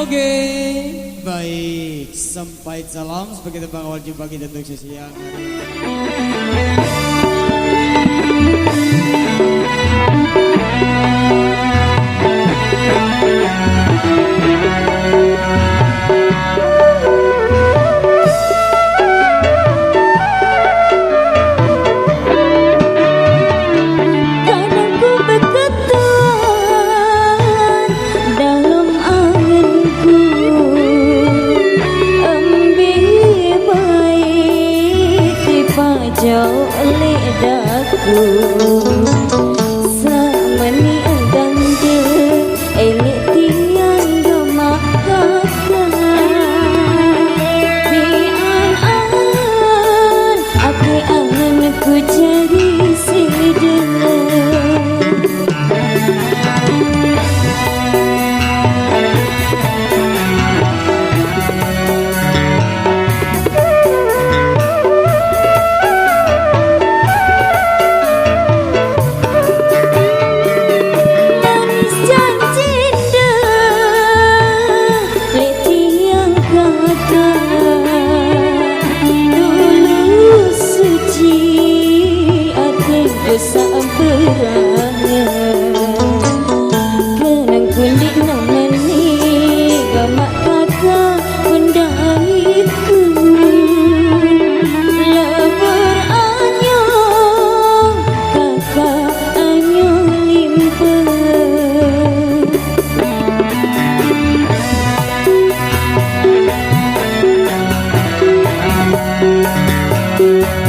Oke, baik. Sampai salam sebagai tebang awal jumpa kita untuk siang hari jauh lidaku samani dan dia elik tiang gemak kakak bian angan aku angan ku cari sedang kenang kulit namani gamak kakak mendahiku lebar anyong kakak anyong limpah yeah.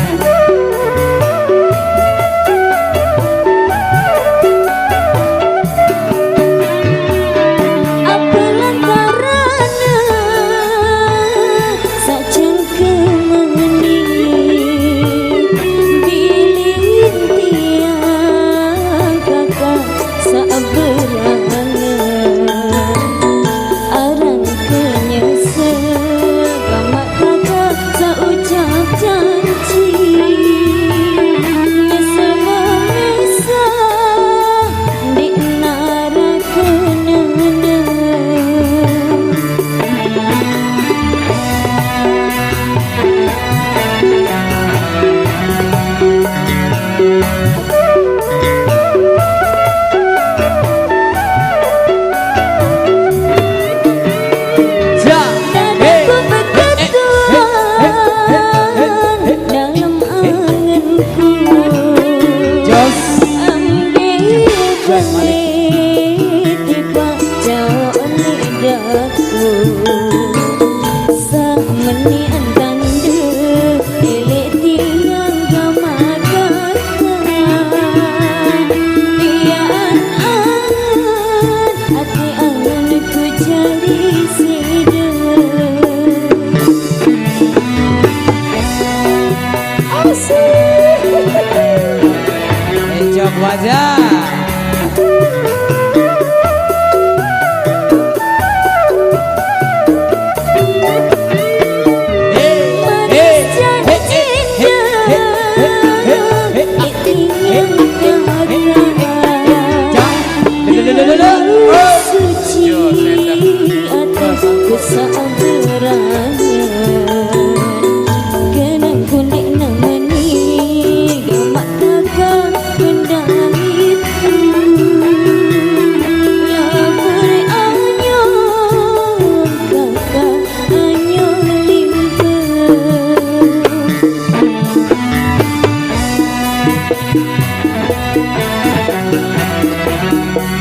Oke,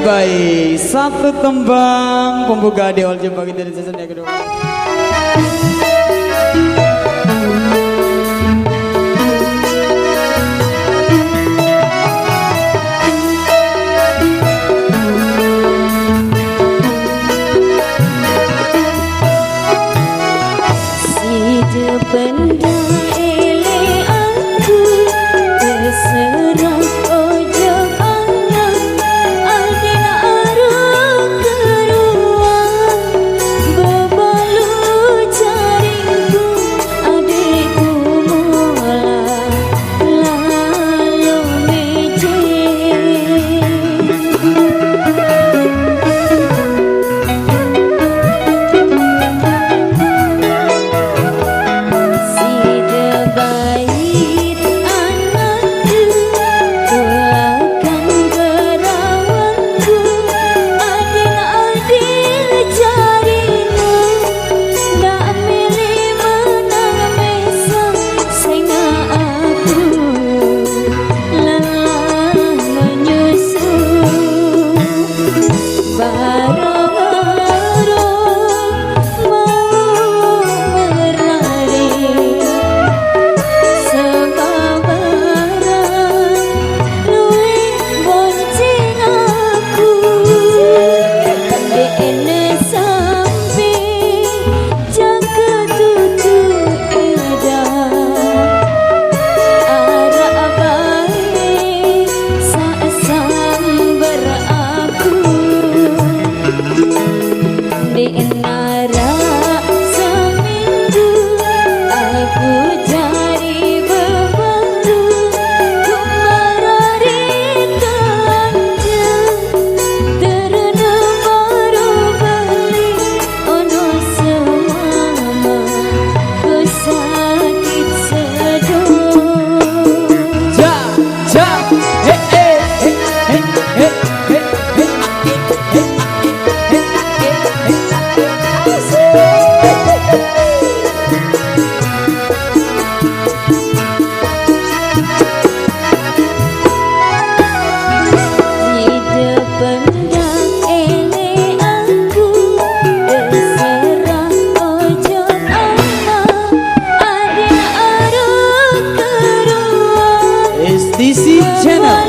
baik, satu tembang pembuka di All Jumpa kita di season yang kedua. Si benda ele aku terserah ojo angan adina arung keruan bebalu jaringku adikku mola lalu meje. STC Channel.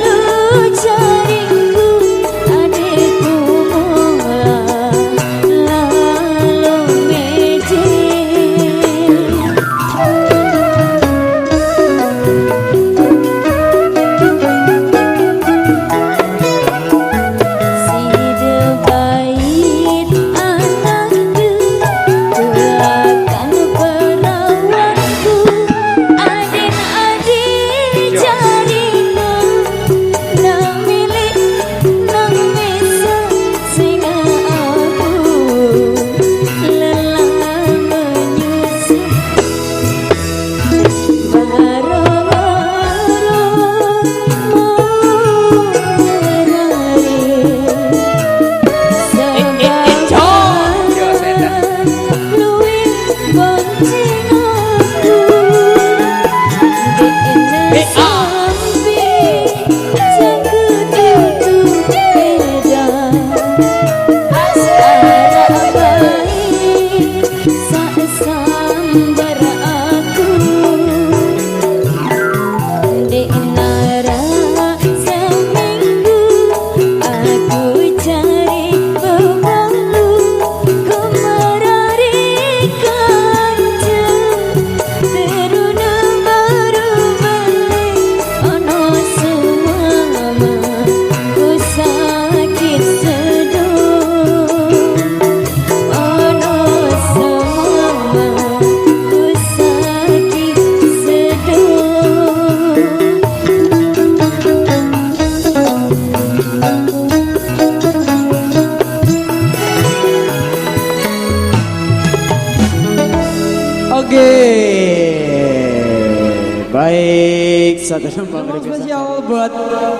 Baik, satu numpang spesial buat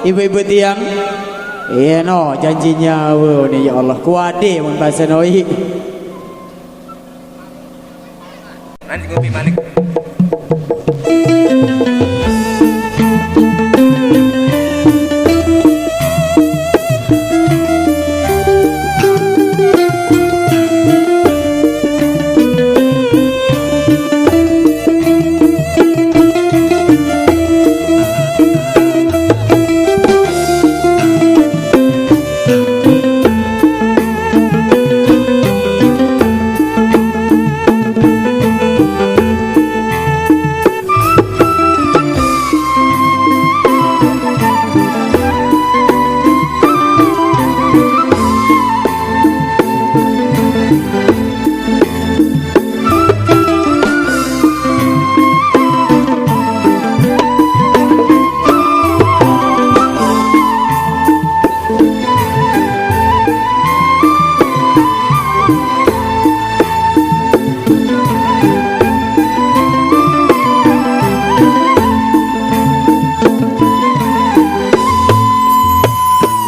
ibu-ibu tiang Iya no, janjinya ni ya Allah kuade mun bahasa noi. Nanti kopi balik.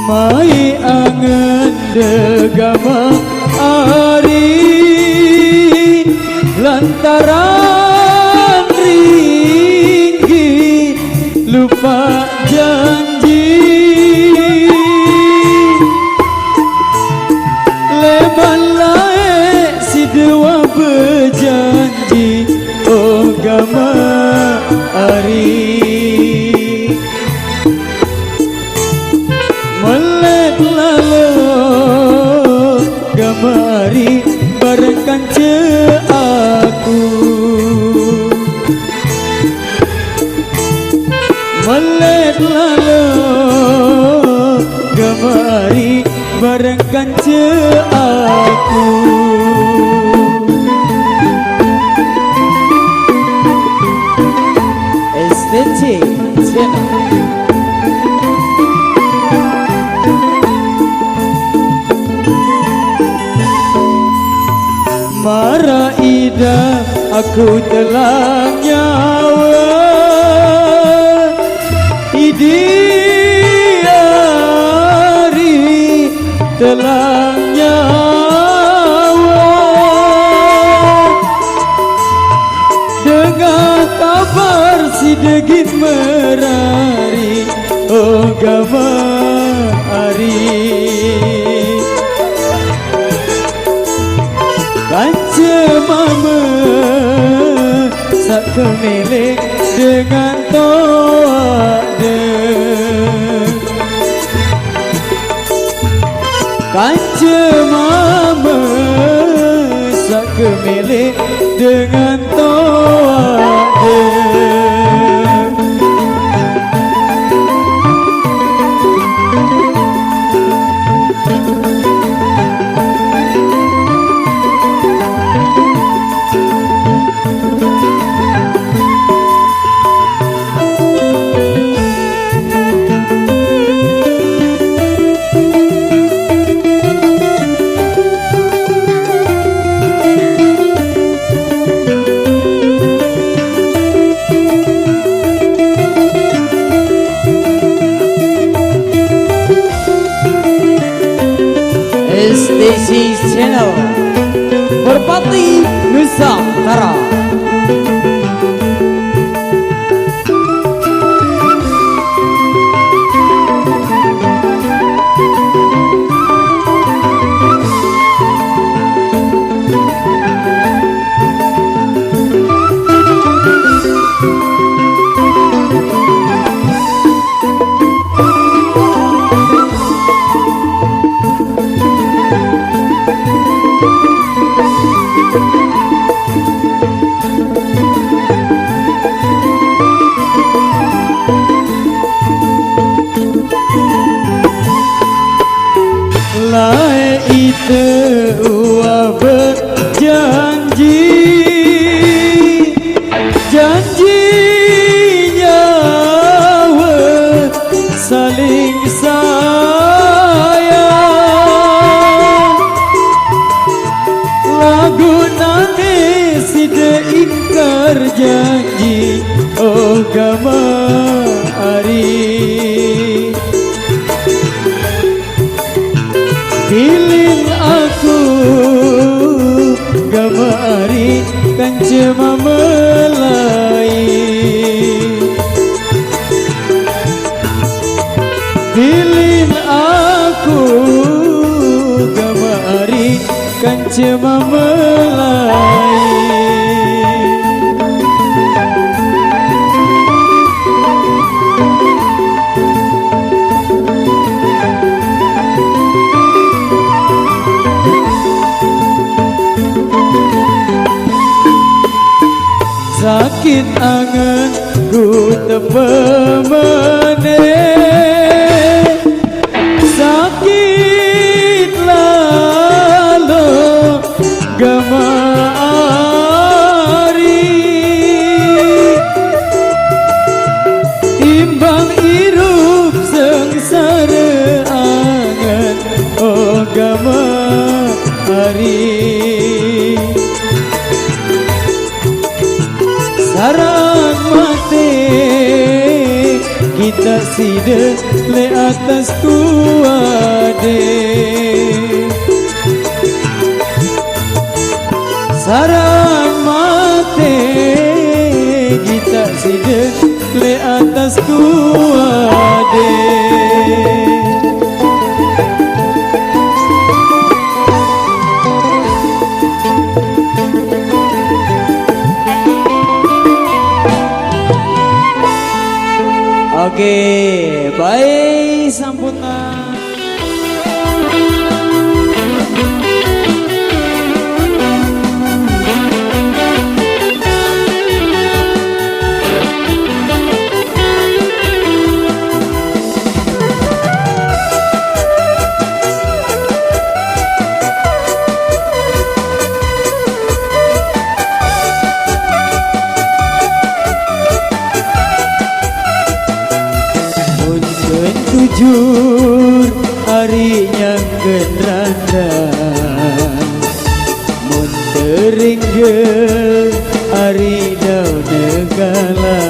Mai angen degama ari lantaran ringgi lupa janji leban lae si dewa berjanji oh gama ari melek lalu gamari barengkan ce aku melek lalu gamari barengkan ce aku STC Mara ida aku telah nyawa Idiari telah nyawa Dengar kabar si degit merari Oh gama ari Kanca mama sak kemilik dengan toa deng Kanca mama sak kemilik dengan toa deng STC Channel Merpati Nusantara. Lai itu berjanji janjinya saling sayang lagu nangis tidak ingkar janji oh gama ari Pilih aku gamari kancema melai. Pilih aku gamari kancema melai. Sakit angan ku tepemene, sakit lalu gemari, timbang irup sengsara angan oh gemari. Sarang mati kita sida le atas kuade. Sarang mati kita sida le atas kuade. Oke, baik sambutan. Jujur hari yang geranda, mun teringgil hari daun negala,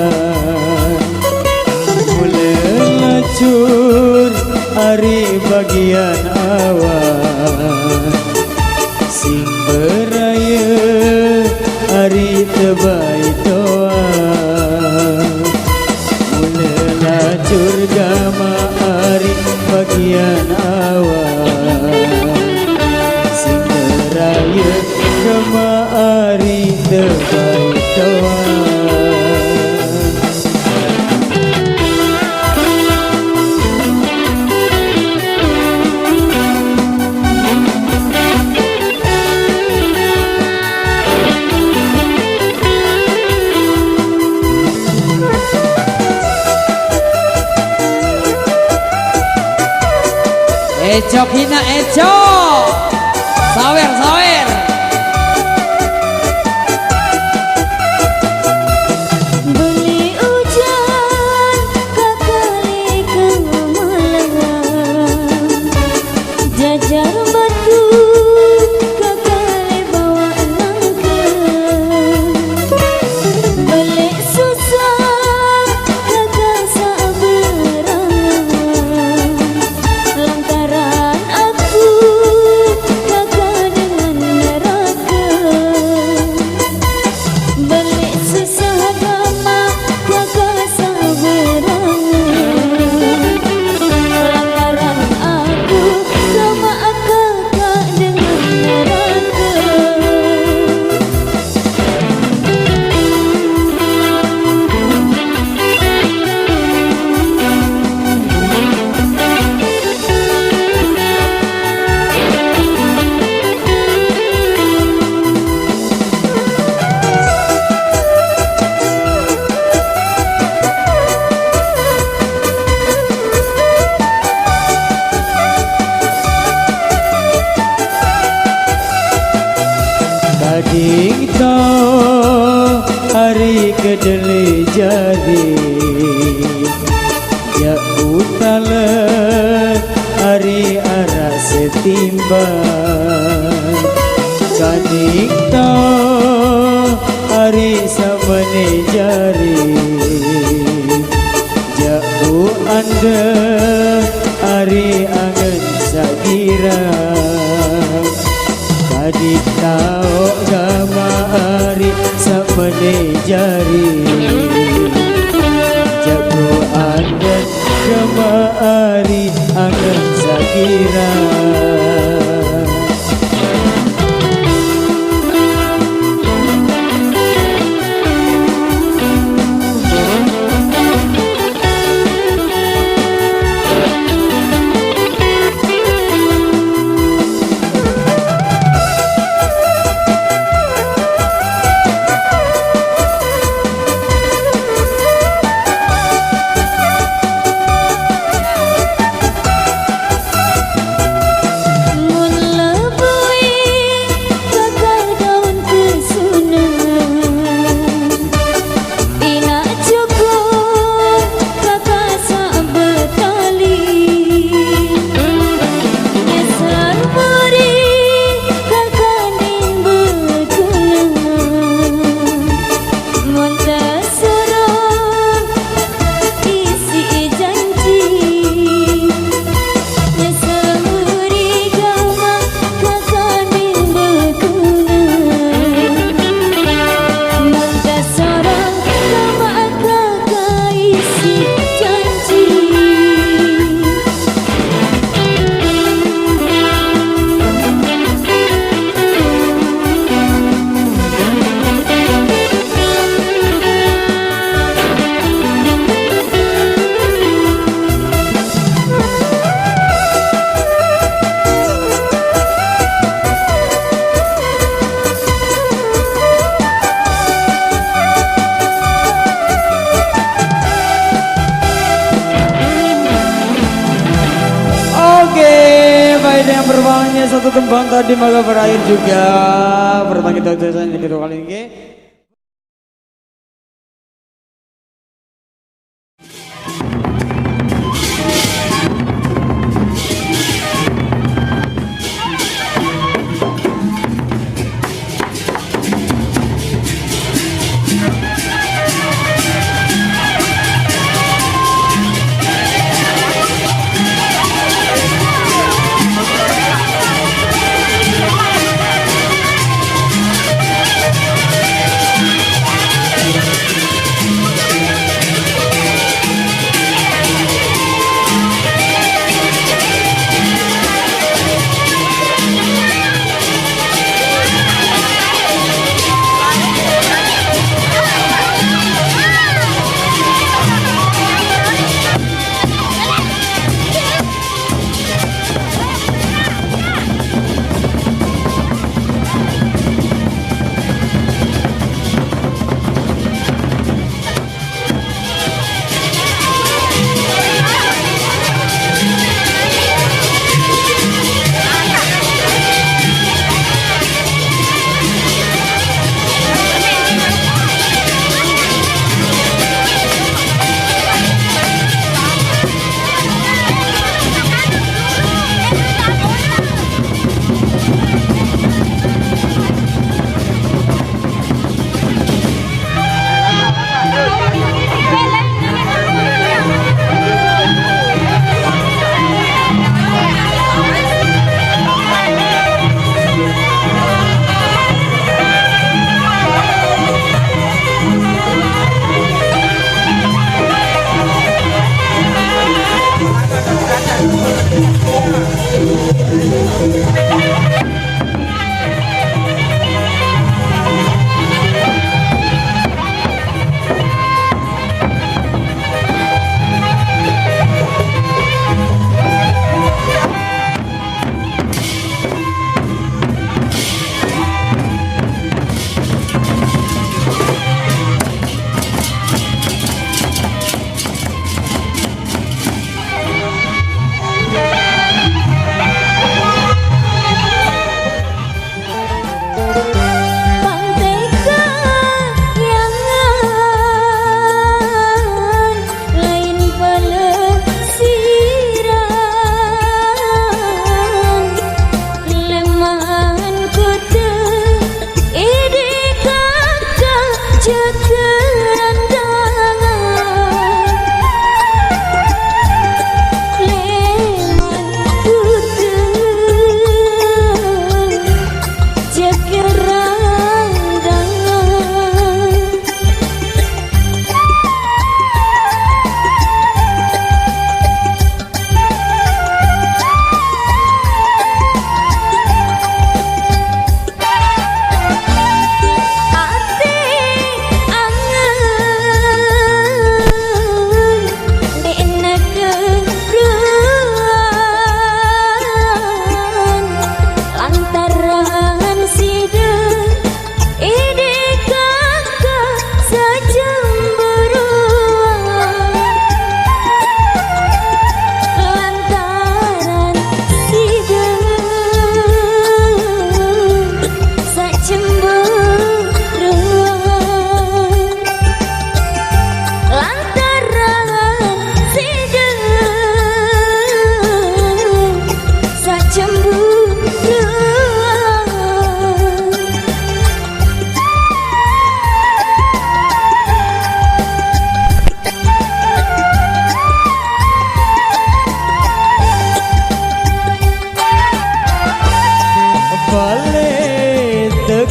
mula lacur hari bagian awal, sing beraya hari terbaik doa, mula lacur gama bagian awal, sing beraya kemari terbaik doa. Eco kina eco, sawer sawer. Beli hujan kakali kemalangan, jajar batu kakali bawa nangka. Beli susah kakak saberangan, lantaran aku kakak dengan neraka. Beli susah gama kakak saberangan, lantaran aku gama kakak dengan neraka. Gading tau hari kedele jadi, ya utala hari arah setimbang. Gading tau hari samane jari, jauh anda hari angan sagir Sakira Tadi tau gamari Sapane jari Jago angan gamari Angan Sakira Yang berbawahnya satu kembang tadi maka berakhir juga pertama kita yang kedua kali ini.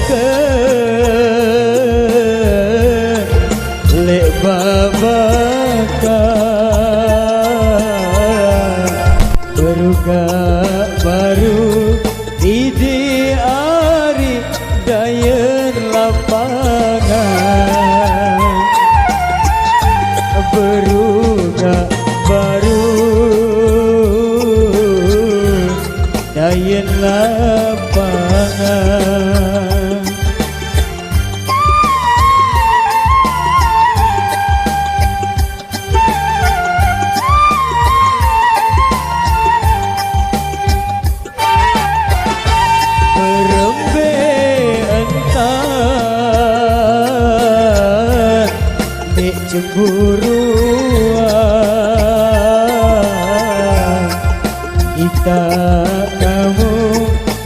ke lek babaka beruga baru ide ari dayen lapangan beruga baru dayen lapangan berembe entar nek cemburuan kita kamu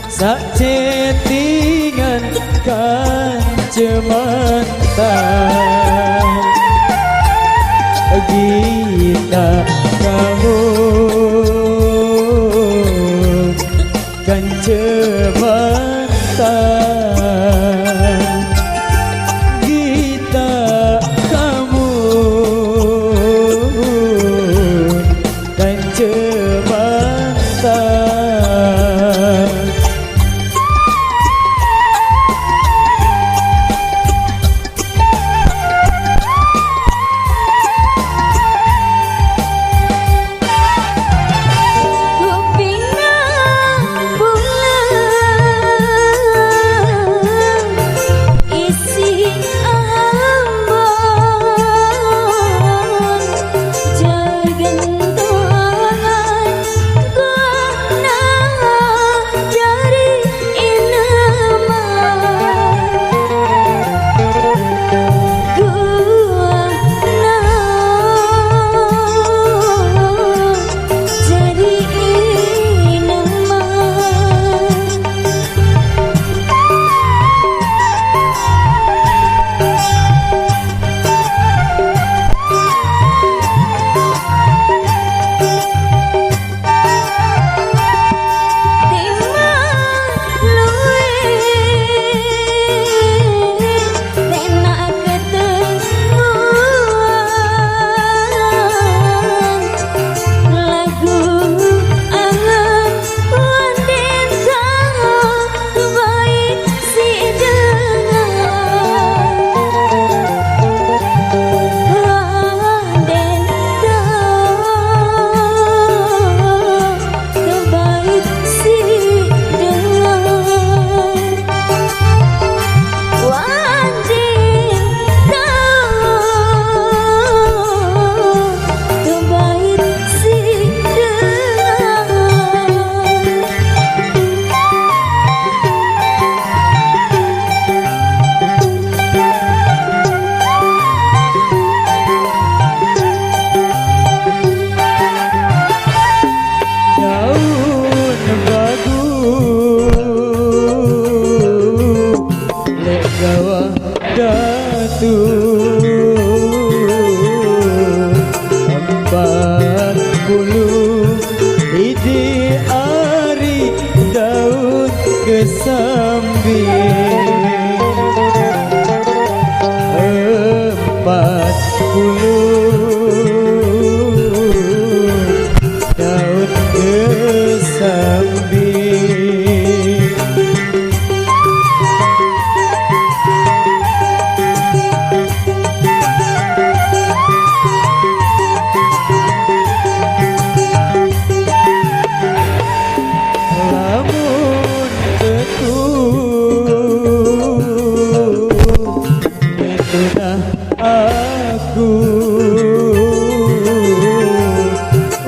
sak chattingan kan cemantan kita kamu kan cemantan kita kamu kan cemantan kupingna bulan isi ambon jagentongan guna jari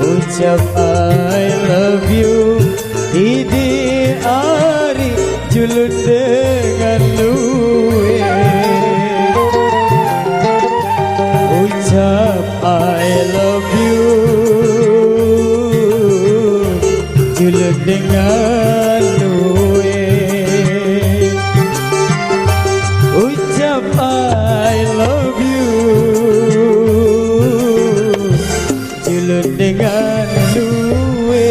ucap I love you Idi ari julun dengan luwe Ucap I love you julun dengan luwe Ucap I love you julun dengan luwe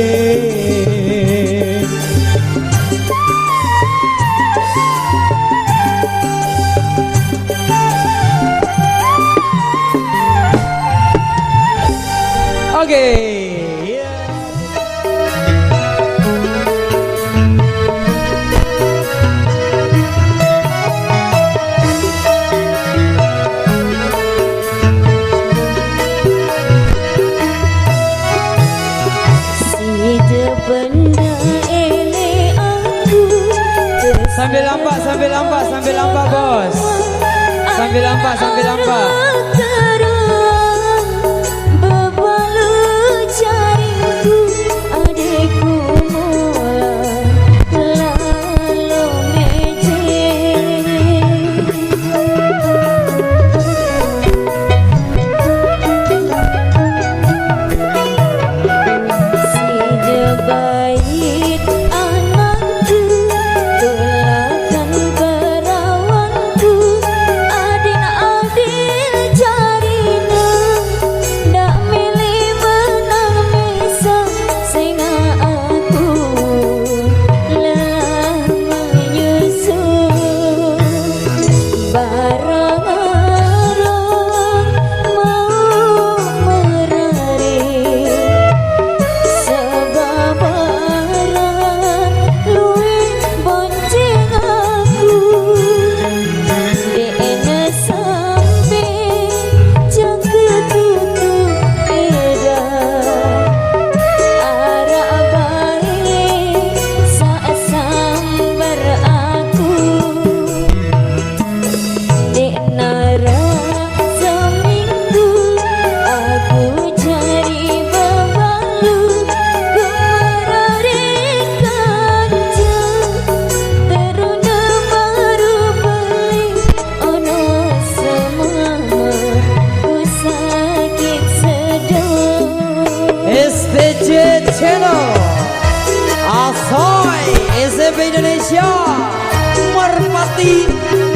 Sambil lampak, sambil lampak, sambil lampak bos. Sambil lampak, sambil lampak. Channel Asoy SMP Indonesia Merpati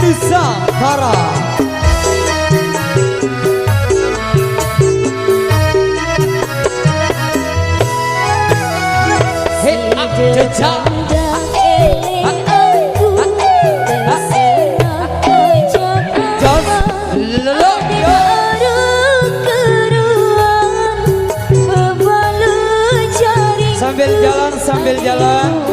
Nusantara. Hit up jejak sambil jalan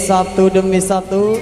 satu demi satu.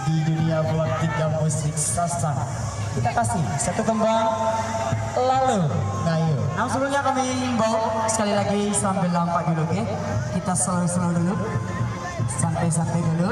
di dunia bola tiga musik sastra. Kita kasih satu kembang lalu ngayu. Nah, sebelumnya kami himbau sekali lagi sambil lampak dulu, oke? Kita slow dulu, santai dulu.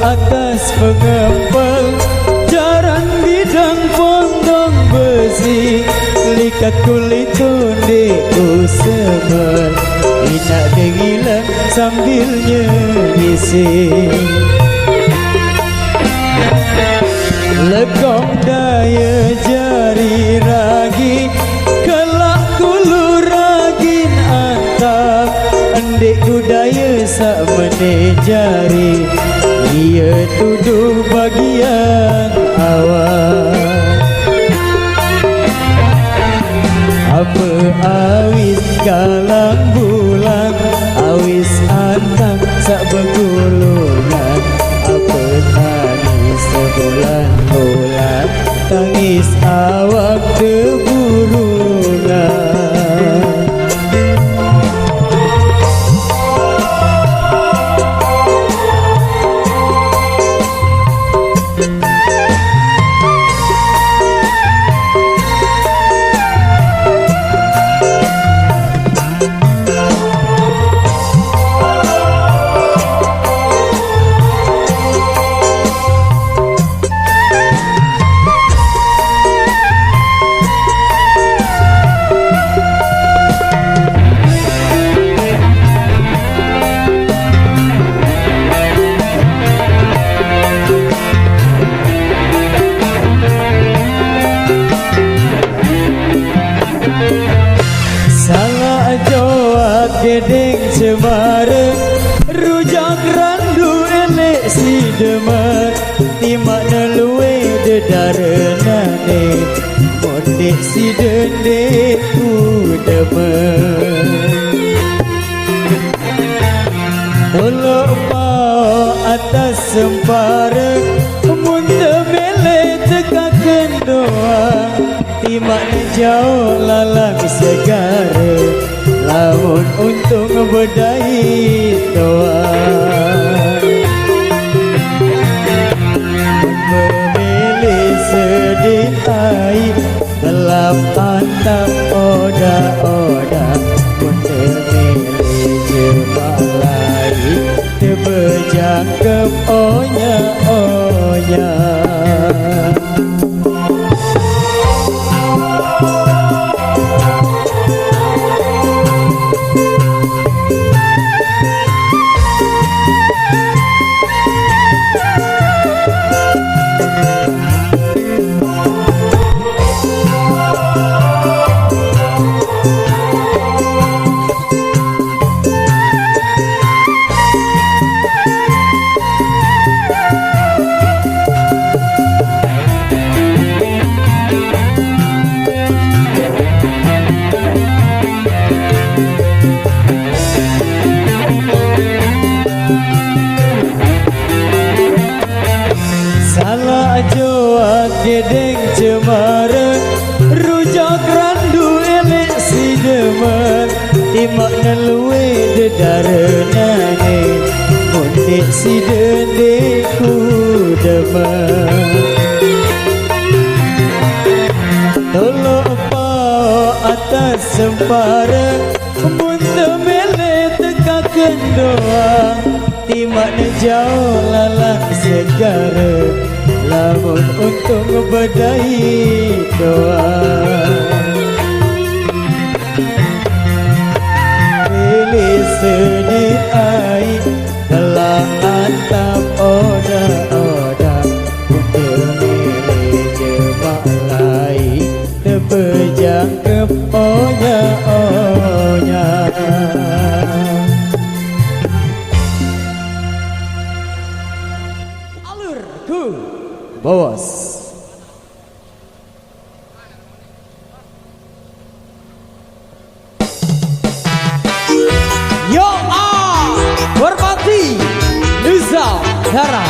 Atas pengempal jarang bidang pondong besi likat kulit tundik useman inak dengilan sambilnya ngisi legong daya jari ragi kelak kulu ragin antap endek kudaya sak menejari ia tuduh bagian awal apa awis galang bulan awis antang sak bergulungan apa tangis sebulan-bulan tangis awak terburungan. Gedeng cemara rujak randu elek si demak timak neluwe dedarenane mondek si dendek ku demak tolok pau atas sempara munde mele tekakan doa timak jauh lalang segara lamun untung berdai doa memilih sedihai gelap antap oda-oda memilih jemalai terbejangkem onya-onya. Gedeng cemara rujak randu elek si demak timak neluwe dedarenane mondek si dendek ku demak tolok pau atas sempara munte mele tekakan doa timak jauh lalang segara lamun untung berdai doa. sedih ai Kelangan tap oda-oda Untuk milih jemak lai Tepejang ke onya-onya Alurku Bos. Yo hormati Nusantara.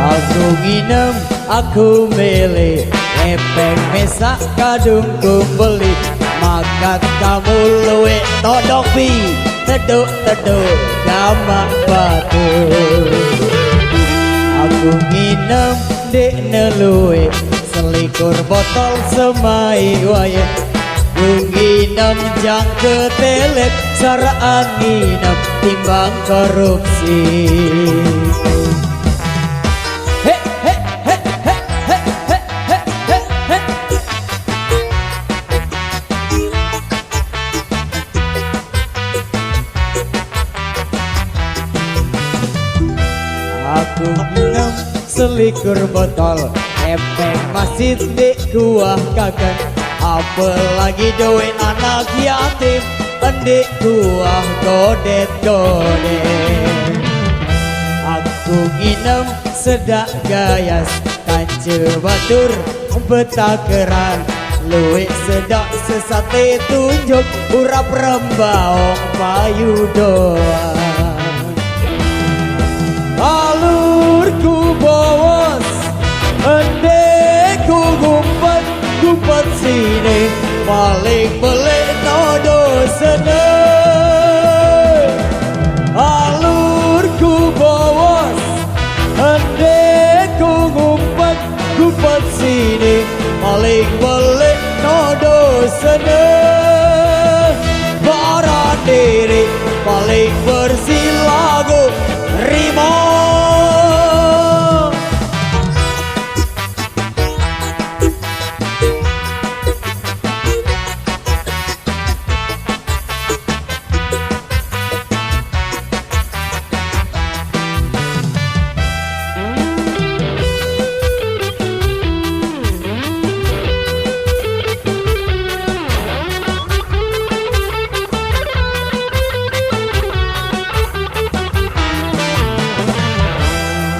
Aku nginem, aku milih Epek mesak kadungku beli Makat kamu luwe todopi Teduk-teduk gamak batu Aku nginem dek neluwe Selikur botol semai waya Aku nginem jang ketelet Saraan nginem timbang korupsi Aku minum selikur botol Epek masih di kuah kakan Apalagi doain anak yatim Endik kuah godet-godet Aku minum sedak gayas Kance batur betakeran Luwih sedak sesate tunjuk Urap rembaong payu doang Alurku bos Endeku gumpet sini Paling belik nodo seneng Alurku bos Endeku gumpet sini Paling belik nodo seneng Para diri paling bersih lagu Rimo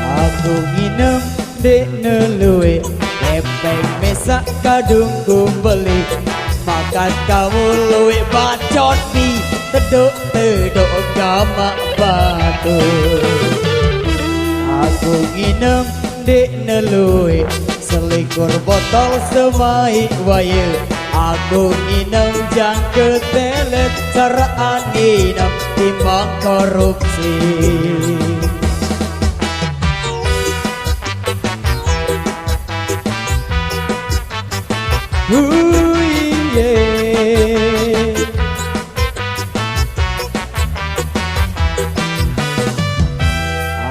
Aku nginem dek neluwe Epek mesak kadungku beli Makan kamu luwe bacot mi Teduk-teduk gamak batu Aku nginem dek neluwe Selikur botol semai waya Aku nginem jang ketelet Saraan nginem timbang korupsi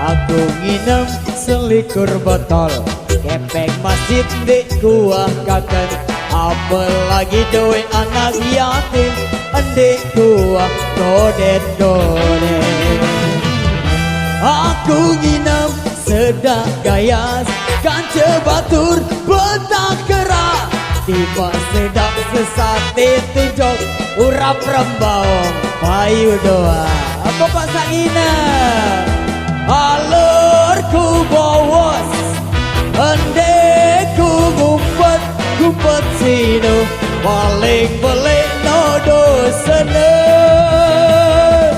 Aku nginem selikur botol Kepeng masjid di kuah kaken Apalagi doe anak yatim Endik kuah godet-godet Aku nginem sedak gayas Kance batur betak kerak Tiba sedak sesate tunjuk Urap rembaong payu doa Apa Pak Sangina Alurku bos Endeku gumpet sino Paling belik nodo seneng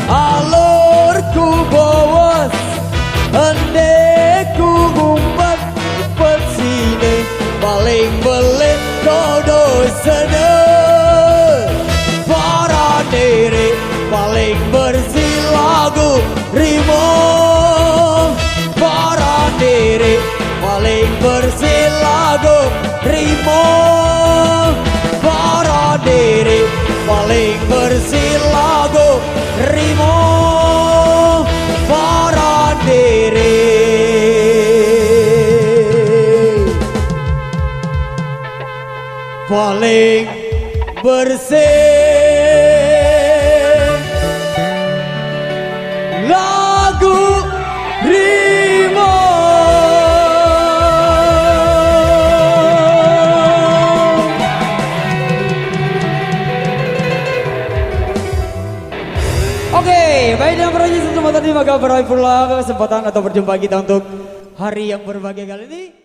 Alurku bos Endeku gumpet sino Paling belik nodo seneng Para diri paling bersih lagu Rimo Para diri paling bersih lagu Rimo para diri paling bersih lagu Rimo para diri paling bersih lagu Rimo. Oke, baik dan berlanjut untuk tadi maka berakhir pula kesempatan atau berjumpa kita untuk hari yang berbahagia kali ini.